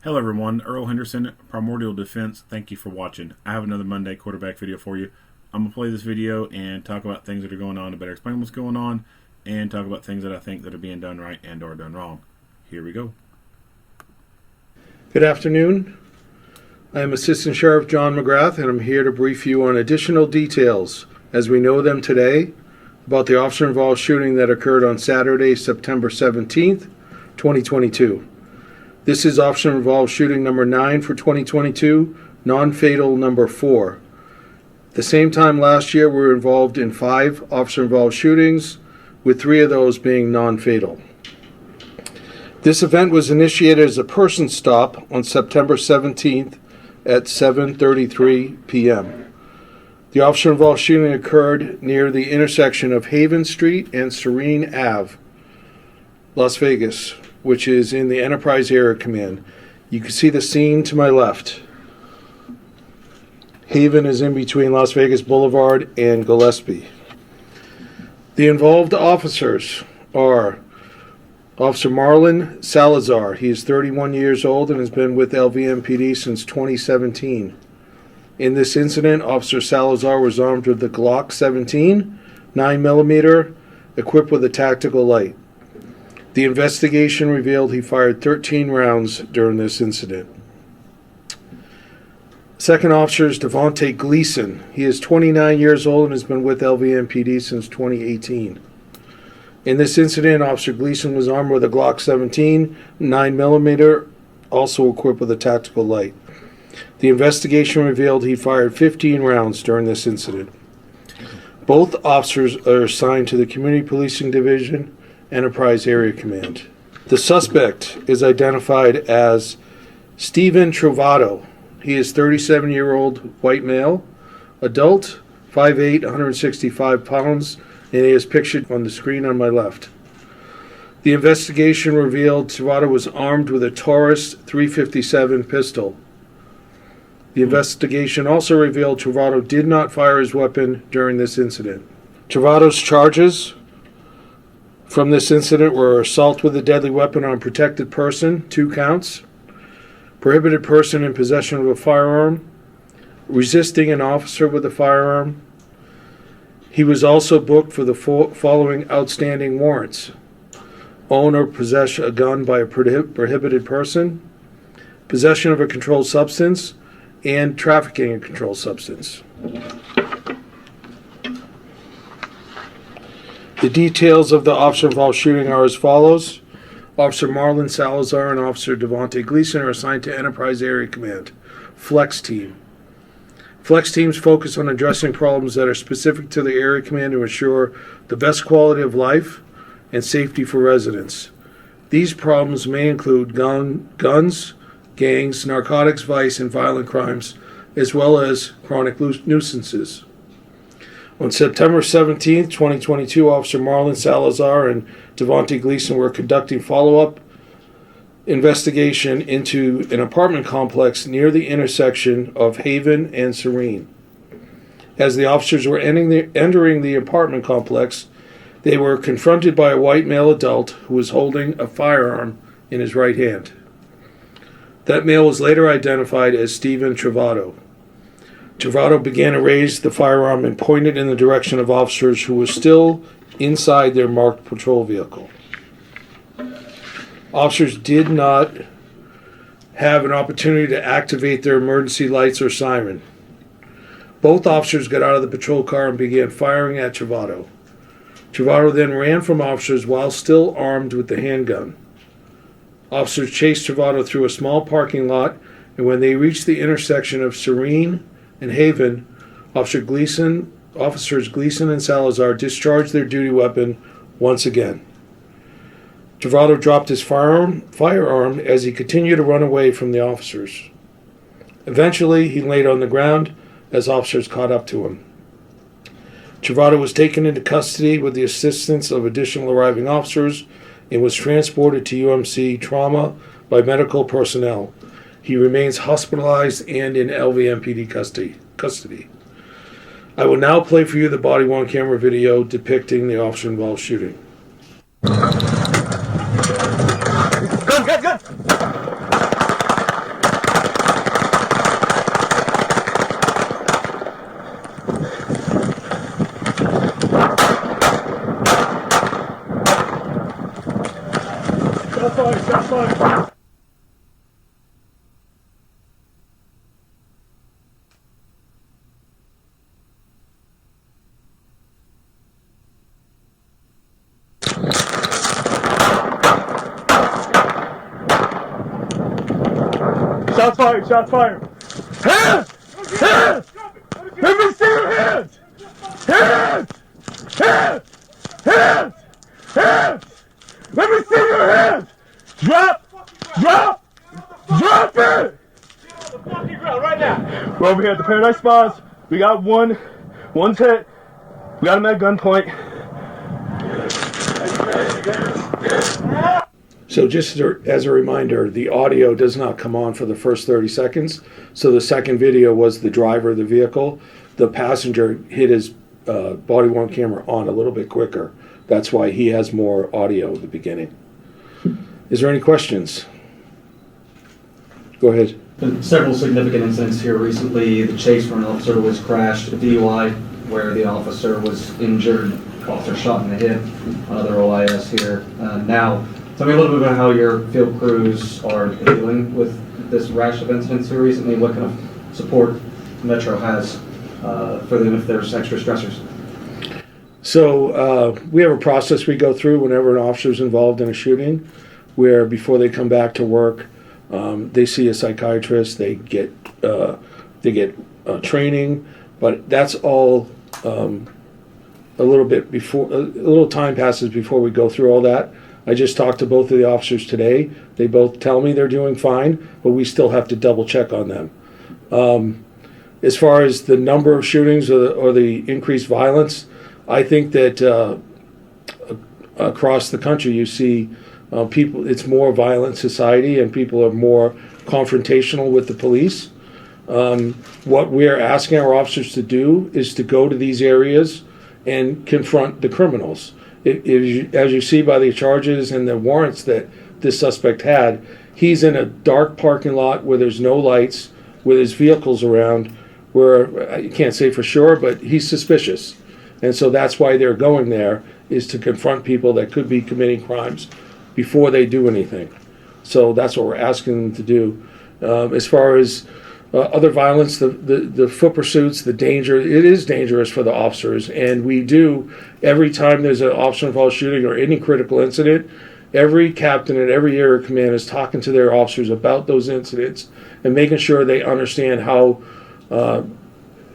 Hello everyone, Earl Henderson, Primordial Defense. Thank you for watching. I have another Monday quarterback video for you. I'm going to play this video and talk about things that are going on to better explain what's going on and talk about things that I think that are being done right and or done wrong. Here we go. Good afternoon. I am Assistant Sheriff John McGrath, and I'm here to brief you on additional details, as we know them today, about the officer-involved shooting that occurred on Saturday, September 17th, 2022. This is officer-involved shooting number 9 for 2022, non-fatal number 4. At the same time last year, we were involved in 5 officer-involved shootings, with 3 of those being non-fatal. This event was initiated as a person stop on September 17th at 7:33 p.m. The officer-involved shooting occurred near the intersection of Haven Street and Serene Ave, Las Vegas, which is in the Enterprise Area Command. You can see the scene to my left. Haven is in between Las Vegas Boulevard and Gillespie. The involved officers are Officer Marlon Salazar. He is 31 years old and has been with LVMPD since 2017. In this incident, Officer Salazar was armed with the Glock 17, 9mm, equipped with a tactical light. The investigation revealed he fired 13 rounds during this incident. Second officer is Devontae Gleason. He is 29 years old and has been with LVMPD since 2018. In this incident, Officer Gleason was armed with a Glock 17, 9mm, also equipped with a tactical light. The investigation revealed he fired 15 rounds during this incident. Both officers are assigned to the Community Policing Division, Enterprise Area Command. The suspect is identified as Stephen Trovato. He is 37-year-old white male, adult, 5'8", 165 pounds, and he is pictured on the screen on my left. The investigation revealed Trovato was armed with a Taurus .357 pistol. The investigation also revealed Trovato did not fire his weapon during this incident. Trovato's charges from this incident were assault with a deadly weapon on a protected person, 2 counts, prohibited person in possession of a firearm, resisting an officer with a firearm. He was also booked for the following outstanding warrants: own or possess a gun by a prohibited person, possession of a controlled substance, and trafficking a controlled substance. The details of the officer-involved shooting are as follows. Officer Marlon Salazar and Officer Devontae Gleason are assigned to Enterprise Area Command, Flex Team. Flex teams focus on addressing problems that are specific to the Area Command to ensure the best quality of life and safety for residents. These problems may include guns, gangs, narcotics, vice, and violent crimes, as well as chronic nuisances. On September 17, 2022, Officer Marlon Salazar and Devontae Gleason were conducting follow-up investigation into an apartment complex near the intersection of Haven and Serene. As the officers were entering the apartment complex, they were confronted by a white male adult who was holding a firearm in his right hand. That male was later identified as Stephen Trovato. Trovato began to raise the firearm and pointed in the direction of officers who were still inside their marked patrol vehicle. Officers did not have an opportunity to activate their emergency lights or siren. Both officers got out of the patrol car and began firing at Trovato. Trovato then ran from officers while still armed with the handgun. Officers chased Trovato through a small parking lot, and when they reached the intersection of Serene and Haven, Officers Gleason and Salazar discharged their duty weapon once again. Trovato dropped his firearm as he continued to run away from the officers. Eventually, he laid on the ground as officers caught up to him. Trovato was taken into custody with the assistance of additional arriving officers and was transported to UMC Trauma by medical personnel. He remains hospitalized and in LVMPD custody. I will now play for you the body-worn camera video depicting the officer-involved shooting. Good. fire. Shots fired, shots fired. Hands! Hands! Let me see your hands! Hands! Hands! Hands! Hands! Let me see your hands! Drop! Drop! Drop it! Right now. We're over here at the Paradise Spas. We got one's hit. We got him at gunpoint. So just as a reminder, the audio does not come on for the first 30 seconds. So the second video was the driver of the vehicle. The passenger hit his body-worn camera on a little bit quicker. That's why he has more audio at the beginning. Is there any questions? Go ahead. Been several significant incidents here recently. The chase for an officer was crashed, a DUI where the officer was injured, officer shot in the hip, another OIS here. Now, tell me a little bit about how your field crews are dealing with this rash of incidents here recently. What kind of support Metro has for them if there's extra stressors? So we have a process we go through whenever an officer is involved in a shooting, where before they come back to work, they see a psychiatrist, they get training, but that's all a little bit before, a little time passes before we go through all that. I just talked to both of the officers today. They both tell me they're doing fine, but we still have to double check on them. As far as the number of shootings or the increased violence, I think that across the country you see people, it's more violent society and people are more confrontational with the police. What we're asking our officers to do is to go to these areas and confront the criminals. As you see by the charges and the warrants that this suspect had, he's in a dark parking lot where there's no lights, with his vehicles around, where you can't say for sure, but he's suspicious. And so that's why they're going there, is to confront people that could be committing crimes before they do anything. So that's what we're asking them to do. As far as other violence, the foot pursuits, the danger, it is dangerous for the officers. And we do, every time there's an officer-involved shooting or any critical incident, every captain at every area of command is talking to their officers about those incidents and making sure they understand how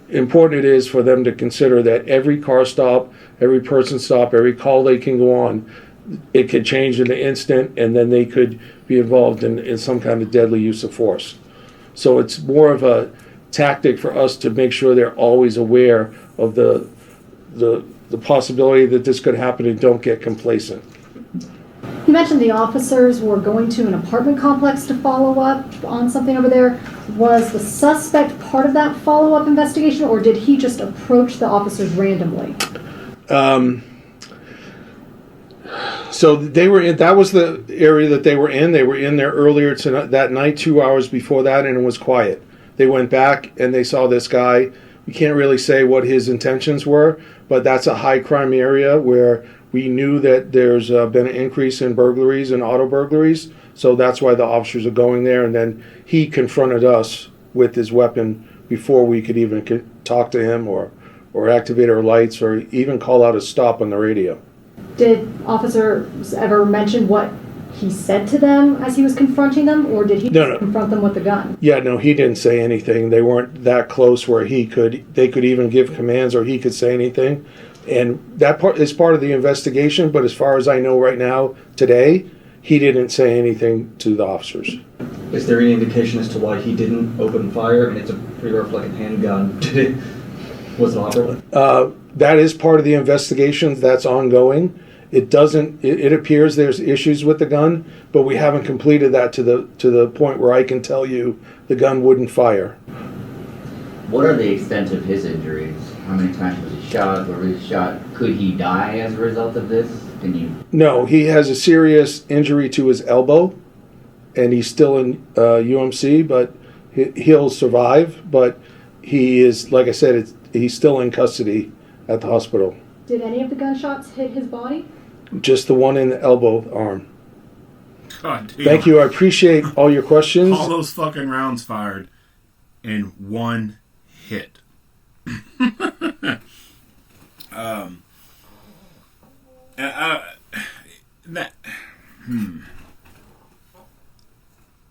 important it is for them to consider that every car stop, every person stop, every call they can go on, it could change in an instant, and then they could be involved in some kind of deadly use of force. So it's more of a tactic for us to make sure they're always aware of the possibility that this could happen and don't get complacent. You mentioned the officers were going to an apartment complex to follow up on something over there. Was the suspect part of that follow-up investigation, or did he just approach the officers randomly? So they were in, that was the area that they were in. They were in there earlier that night, 2 hours before that, and it was quiet. They went back and they saw this guy. We can't really say what his intentions were, but that's a high crime area where we knew that there's been an increase in burglaries and auto burglaries. So that's why the officers are going there. And then he confronted us with his weapon before we could even talk to him or activate our lights or even call out a stop on the radio. Did officers ever mention what he said to them as he was confronting them, or did he just confront them with the gun? Yeah, no, he didn't say anything. They weren't that close where they could even give commands or he could say anything. And that part is part of the investigation, but as far as I know right now, today, he didn't say anything to the officers. Is there any indication as to why he didn't open fire? I mean, it's a pretty rough like a handgun. Was it operable? That is part of the investigation that's ongoing. It appears there's issues with the gun, but we haven't completed that to the point where I can tell you the gun wouldn't fire. What are the extent of his injuries? How many times was he shot? Where was he shot? Could he die as a result of this? No, he has a serious injury to his elbow, and he's still in UMC, but he'll survive. But he is, like I said, he's still in custody at the hospital. Did any of the gunshots hit his body? Just the one in the elbow arm. God damn. Thank you. I appreciate all your questions. All those fucking rounds fired in one hit.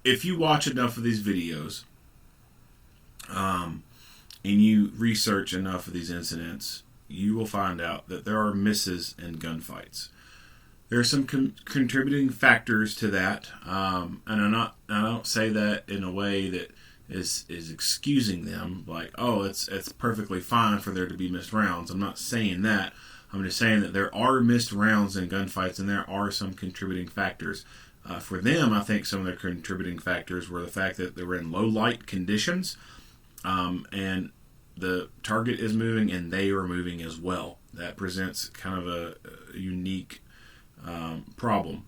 If you watch enough of these videos, and you research enough of these incidents, you will find out that there are misses in gunfights. There are some contributing factors to that, and I don't say that in a way that is excusing them, like, oh, it's perfectly fine for there to be missed rounds. I'm not saying that. I'm just saying that there are missed rounds in gunfights, and there are some contributing factors. For them, I think some of their contributing factors were the fact that they were in low light conditions, and the target is moving, and they are moving as well. That presents kind of a unique problem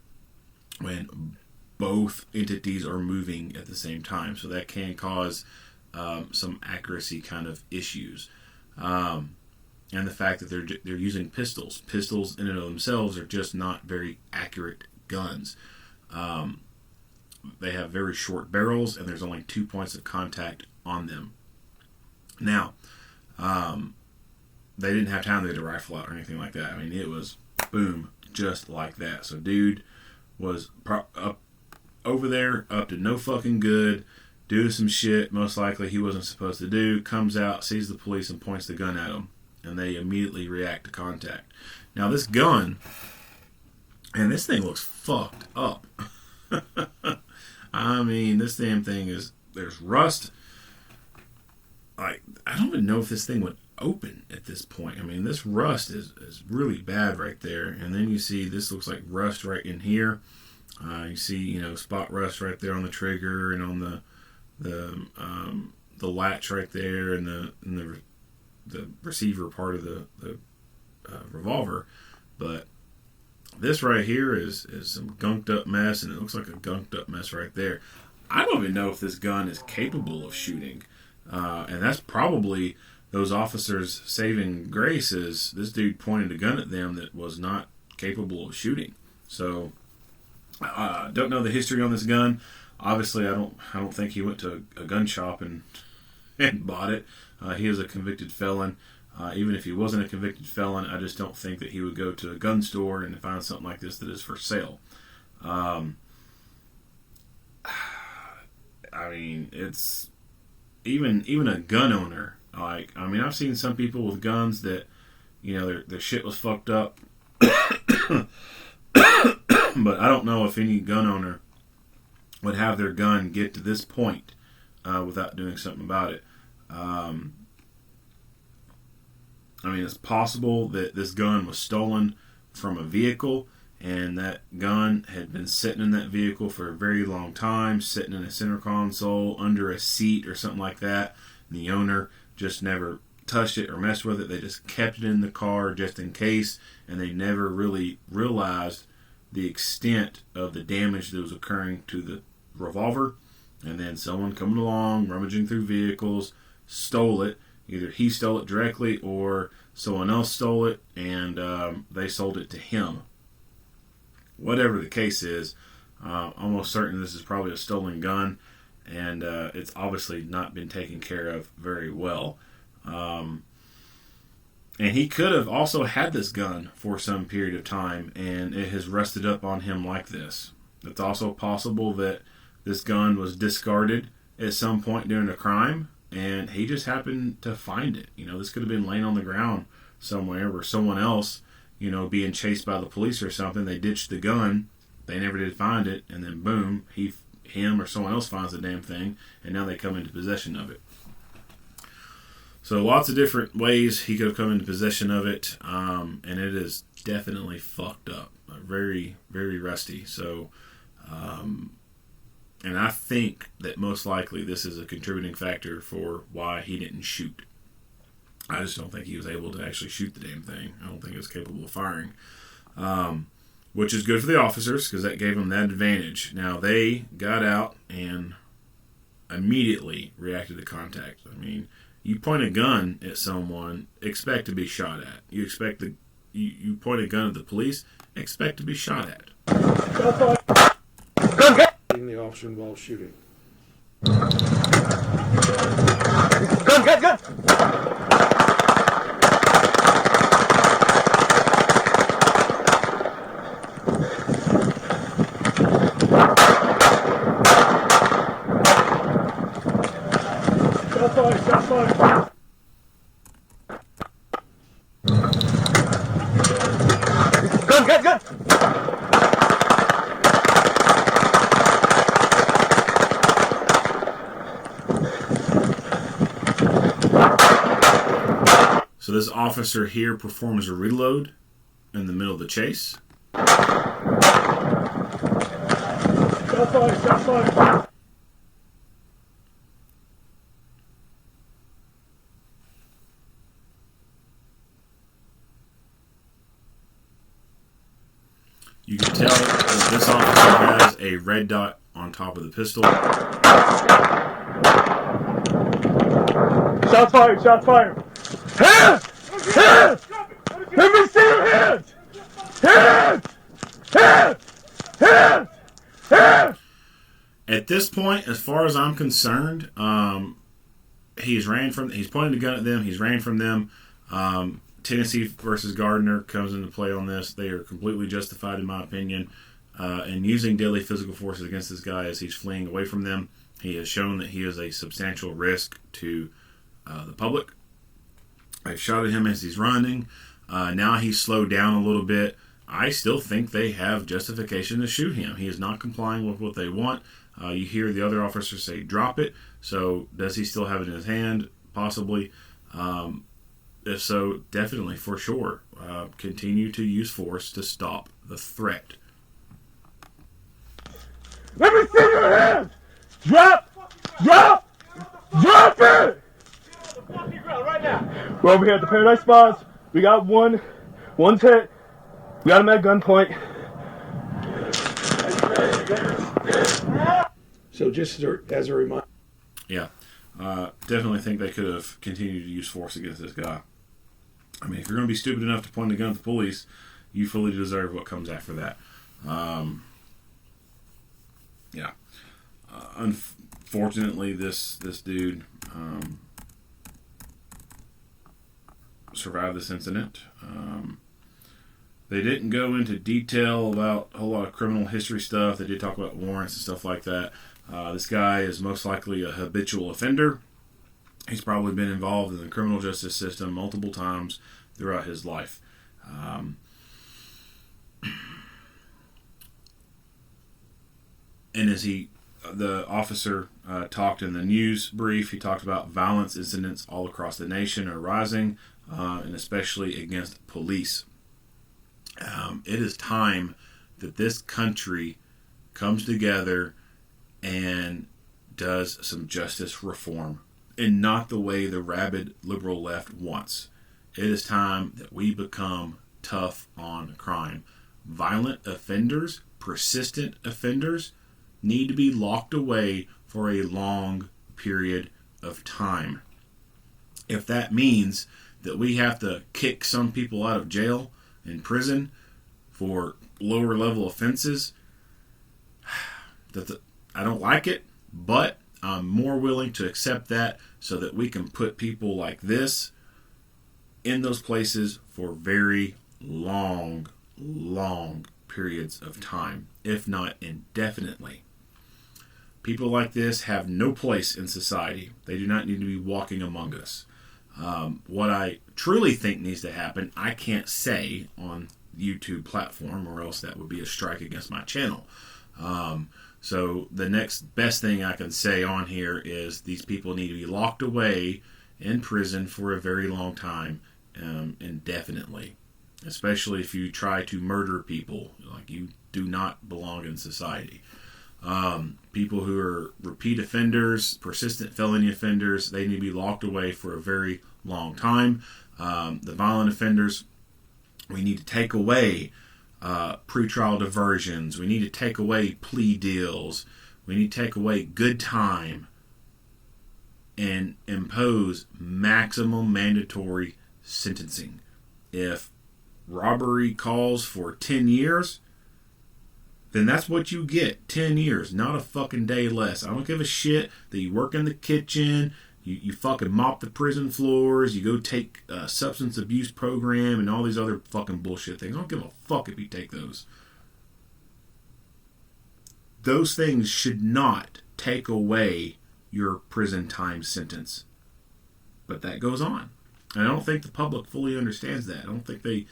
when both entities are moving at the same time. So that can cause some accuracy kind of issues. And the fact that they're using pistols. Pistols in and of themselves are just not very accurate guns. They have very short barrels, and there's only 2 points of contact on them. Now, they didn't have time to get a rifle out or anything like that. I mean, it was boom, just like that. So dude was up over there, up to no fucking good, doing some shit most likely he wasn't supposed to do, comes out, sees the police, and points the gun at him. And they immediately react to contact. Now this gun, and this thing looks fucked up. I mean, this damn thing there's rust. Like, I don't even know if this thing would open at this point. I mean, this rust is really bad right there. And then you see this looks like rust right in here. You see, spot rust right there on the trigger and on the latch right there and the receiver part of the revolver. But this right here is some gunked up mess, and it looks like a gunked up mess right there. I don't even know if this gun is capable of shooting. And that's probably those officers' saving grace, is this dude pointed a gun at them that was not capable of shooting. So, don't know the history on this gun. Obviously, I don't think he went to a gun shop and bought it. He is a convicted felon. Even if he wasn't a convicted felon, I just don't think that he would go to a gun store and find something like this that is for sale. I mean, it's even a gun owner. I've seen some people with guns that, their shit was fucked up. But I don't know if any gun owner would have their gun get to this point without doing something about it. It's possible that this gun was stolen from a vehicle, and that gun had been sitting in that vehicle for a very long time, sitting in a center console, under a seat or something like that. And the owner just never touched it or messed with it. They just kept it in the car just in case, and they never really realized the extent of the damage that was occurring to the revolver. And then someone coming along, rummaging through vehicles, stole it. Either he stole it directly or someone else stole it, and they sold it to him. Whatever the case is, almost certain this is probably a stolen gun, and it's obviously not been taken care of very well. And he could have also had this gun for some period of time, and it has rusted up on him like this. It's also possible that this gun was discarded at some point during a crime, and he just happened to find it. This could have been laying on the ground somewhere where someone else, being chased by the police or something, they ditched the gun, they never did find it, and then boom, him or someone else finds the damn thing, and now they come into possession of it. So lots of different ways he could have come into possession of it, and it is definitely fucked up. Very, very rusty. So, and I think that most likely this is a contributing factor for why he didn't shoot. I just don't think he was able to actually shoot the damn thing. I don't think it was capable of firing. Which is good for the officers, because that gave them that advantage. Now, they got out and immediately reacted to contact. You point a gun at someone, expect to be shot at. You point a gun at the police, expect to be shot at. the officer involved shooting. Gun! Shots fired! Gun! So this officer here performs a reload in the middle of the chase. Shots fired! You can tell that this officer has a red dot on top of the pistol. Shots fired! Hands! Let me see your hands! Hands! At this point, as far as I'm concerned, he's pointing the gun at them. He's ran from them. Tennessee versus Gardner comes into play on this. They are completely justified, in my opinion, in using deadly physical force against this guy as he's fleeing away from them. He has shown that he is a substantial risk to the public. I've shot at him as he's running. Now he's slowed down a little bit. I still think they have justification to shoot him. He is not complying with what they want. You hear the other officer say, drop it. So does he still have it in his hand? Possibly. If so, definitely, for sure, continue to use force to stop the threat. Let me see your hands! Drop it! Fucking ground right now. We're over here at the Paradise Spas. We got one's hit. We got him at gunpoint. So just as a reminder. Yeah, definitely think they could have continued to use force against this guy. I mean, if you're going to be stupid enough to point a gun at the police, you fully deserve what comes after that. Yeah. Unfortunately, this dude survived this incident. They didn't go into detail about a whole lot of criminal history stuff. They did talk about warrants and stuff like that. This guy is most likely a habitual offender. He's probably been involved in the criminal justice system multiple times throughout his life. And as the officer talked in the news brief, he talked about violence incidents all across the nation are rising, and especially against police. It is time that this country comes together and does some justice reform, and not the way the rabid liberal left wants. It is time that we become tough on crime. Violent offenders, persistent offenders, need to be locked away for a long period of time. If that means that we have to kick some people out of jail and prison for lower level offenses, I don't like it, but I'm more willing to accept that so that we can put people like this in those places for very long periods of time, if not indefinitely. People like this have no place in society. They do not need to be walking among us. What I truly think needs to happen, I can't say on YouTube platform, or else that would be a strike against my channel. So the next best thing I can say on here is these people need to be locked away in prison for a very long time, indefinitely. Especially if you try to murder people, like, you do not belong in society. People who are repeat offenders, persistent felony offenders, they need to be locked away for a very long time. The violent offenders, we need to take away pretrial diversions. We need to take away plea deals. We need to take away good time and impose maximum mandatory sentencing. If robbery calls for 10 years, then that's what you get. 10 years, not a fucking day less. I don't give a shit that you work in the kitchen, you fucking mop the prison floors, you go take a substance abuse program and all these other fucking bullshit things. I don't give a fuck if you take those. Those things should not take away your prison time sentence. But that goes on. And I don't think the public fully understands that. I don't think they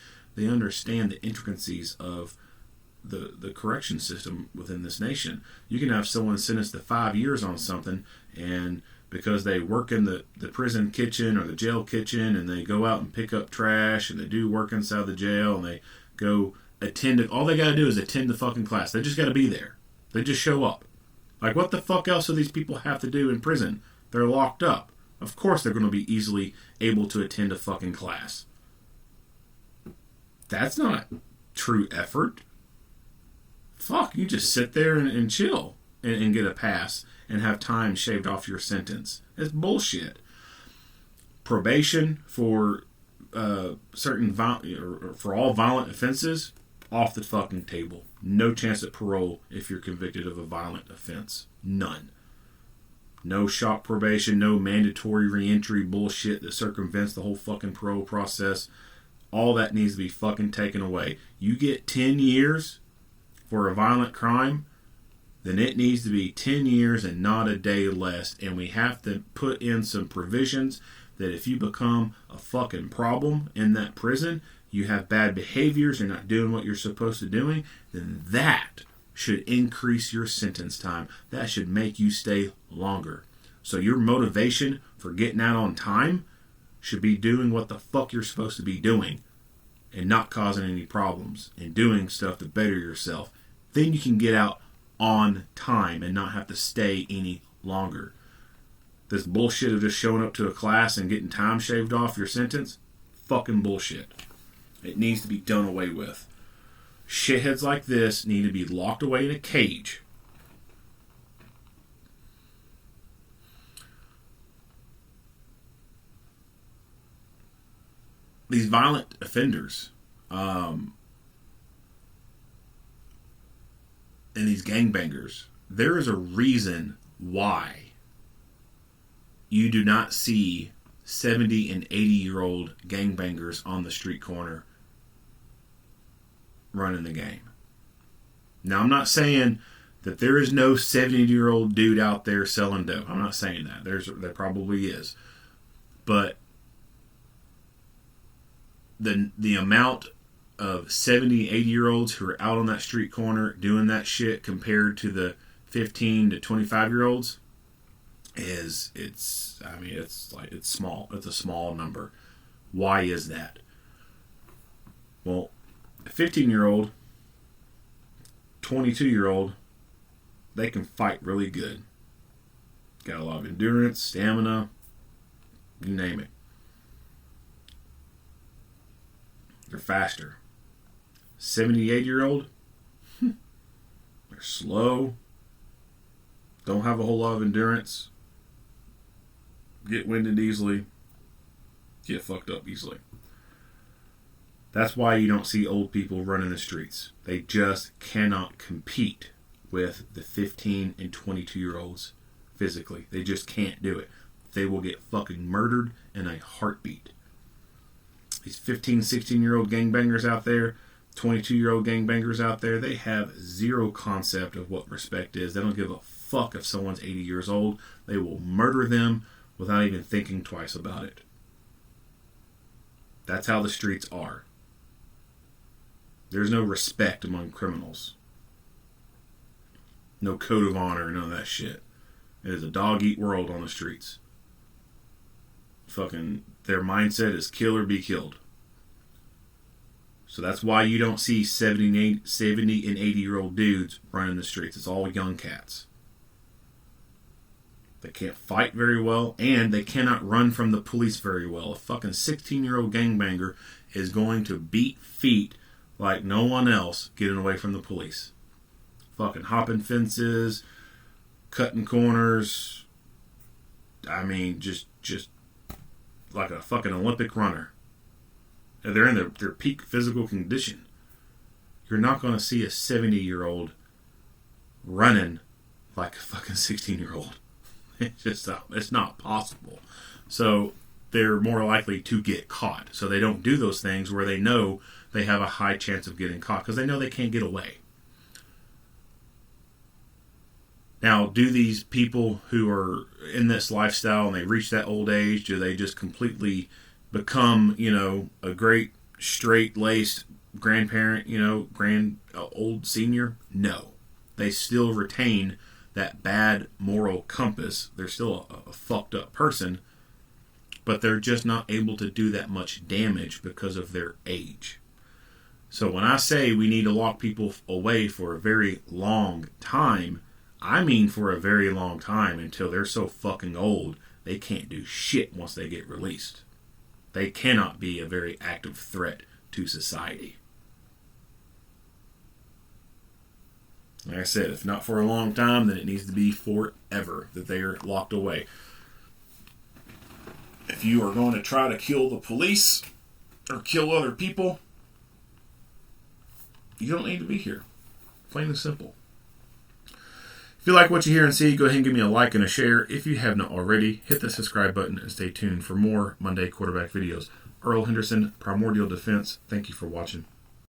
understand the intricacies of the correction system within this nation. You can have someone sentenced to 5 years on something, and because they work in the prison kitchen or the jail kitchen, and they go out and pick up trash, and they do work inside the jail, and they go attend it. All they got to do is attend the fucking class. They just got to be there. They just show up. Like, what the fuck else do these people have to do in prison? They're locked up. Of course they're going to be easily able to attend a fucking class. That's not true effort. Fuck, you just sit there and chill and get a pass and have time shaved off your sentence. It's bullshit. Probation for certain for all violent offenses, off the fucking table. No chance at parole if you're convicted of a violent offense. None. No shock probation, no mandatory reentry bullshit that circumvents the whole fucking parole process. All that needs to be fucking taken away. You get 10 years for a violent crime, then it needs to be 10 years and not a day less. And we have to put in some provisions that if you become a fucking problem in that prison, you have bad behaviors, you're not doing what you're supposed to doing, then that should increase your sentence time. That should make you stay longer. So your motivation for getting out on time should be doing what the fuck you're supposed to be doing and not causing any problems and doing stuff to better yourself. Then you can get out on time and not have to stay any longer. This bullshit of just showing up to a class and getting time shaved off your sentence, fucking bullshit. It needs to be done away with. Shitheads like this need to be locked away in a cage. These violent offenders and these gangbangers, there is a reason why you do not see 70 and 80-year-old gangbangers on the street corner running the game. Now, I'm not saying that there is no 70-year-old dude out there selling dope. I'm not saying that. There probably is. But the amount of 70, 80-year-olds who are out on that street corner doing that shit compared to the 15 to 25-year-olds it's small. It's a small number. Why is that? Well, a 15-year-old, 22-year-old, they can fight really good. Got a lot of endurance, stamina, you name it. They're faster. 78-year-old, they're slow, don't have a whole lot of endurance, get winded easily, get fucked up easily. That's why you don't see old people running the streets. They just cannot compete with the 15 and 22-year-olds physically. They just can't do it. They will get fucking murdered in a heartbeat. These 15, 16-year-old gangbangers out there, 22-year-old gangbangers out there, they have zero concept of what respect is. They don't give a fuck if someone's 80 years old. They will murder them without even thinking twice about it. That's how the streets are. There's no respect among criminals. No code of honor, none of that shit. It is a dog-eat world on the streets. Fucking, their mindset is kill or be killed. So that's why you don't see 70 and 80-year-old dudes running the streets. It's all young cats. They can't fight very well, and they cannot run from the police very well. A fucking 16-year-old gangbanger is going to beat feet like no one else getting away from the police. Fucking hopping fences, cutting corners. I mean, just like a fucking Olympic runner. They're in their peak physical condition. You're not going to see a 70-year-old running like a fucking 16-year-old. It's not possible. So they're more likely to get caught. So they don't do those things where they know they have a high chance of getting caught because they know they can't get away. Now, do these people who are in this lifestyle and they reach that old age, do they just completely become, a great straight-laced grandparent, old senior? No. They still retain that bad moral compass. They're still a fucked up person, but they're just not able to do that much damage because of their age. So when I say we need to lock people away for a very long time, I mean for a very long time until they're so fucking old they can't do shit once they get released. They cannot be a very active threat to society. Like I said, if not for a long time, then it needs to be forever that they are locked away. If you are going to try to kill the police or kill other people, you don't need to be here. Plain and simple. If you like what you hear and see, go ahead and give me a like and a share. If you have not already, hit the subscribe button and stay tuned for more Monday quarterback videos. Earl Henderson, Primordial Defense. Thank you for watching.